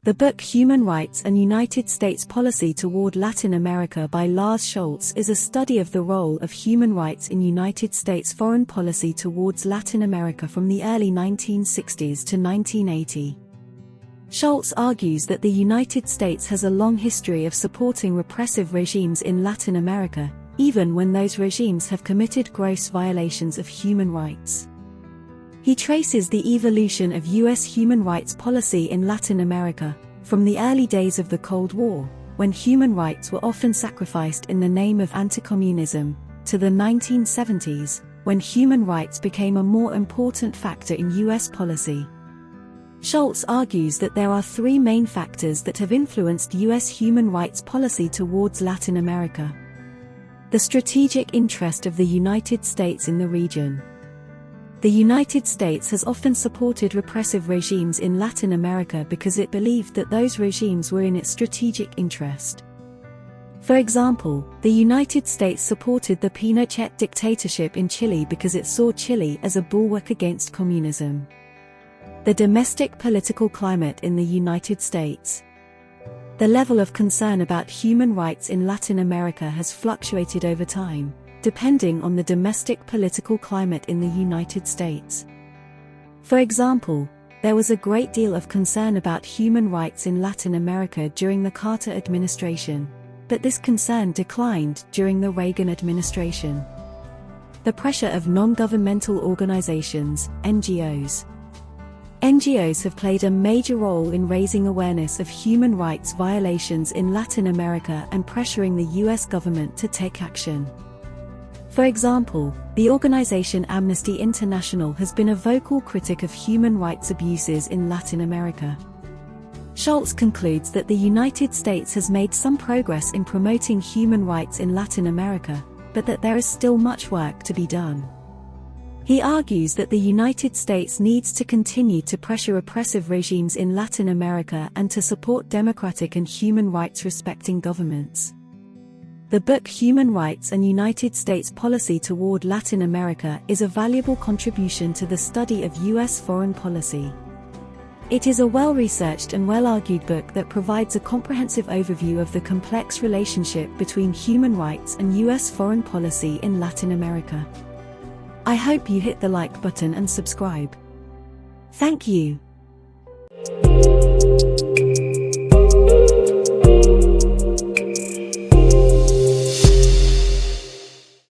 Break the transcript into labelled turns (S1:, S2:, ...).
S1: The book Human Rights and United States Policy Toward Latin America by Lars Schoultz is a study of the role of human rights in United States foreign policy towards Latin America from the early 1960s to 1980. Schoultz argues that the United States has a long history of supporting repressive regimes in Latin America, even when those regimes have committed gross violations of human rights. He traces the evolution of U.S. human rights policy in Latin America, from the early days of the Cold War, when human rights were often sacrificed in the name of anti-communism, to the 1970s, when human rights became a more important factor in U.S. policy. Schoultz argues that there are three main factors that have influenced U.S. human rights policy towards Latin America. The strategic interest of the United States in the region. The United States has often supported repressive regimes in Latin America because it believed that those regimes were in its strategic interest. For example, the United States supported the Pinochet dictatorship in Chile because it saw Chile as a bulwark against communism. The domestic political climate in the United States. The level of concern about human rights in Latin America has fluctuated over time, depending on the domestic political climate in the United States. For example, there was a great deal of concern about human rights in Latin America during the Carter administration, but this concern declined during the Reagan administration. The pressure of non-governmental organizations, NGOs. NGOs have played a major role in raising awareness of human rights violations in Latin America and pressuring the U.S. government to take action. For example, the organization Amnesty International has been a vocal critic of human rights abuses in Latin America. Schoultz concludes that the United States has made some progress in promoting human rights in Latin America, but that there is still much work to be done. He argues that the United States needs to continue to pressure oppressive regimes in Latin America and to support democratic and human rights respecting governments. The book Human Rights and United States Policy Toward Latin America is a valuable contribution to the study of U.S. foreign policy. It is a well-researched and well-argued book that provides a comprehensive overview of the complex relationship between human rights and U.S. foreign policy in Latin America. I hope you hit the like button and subscribe. Thank you.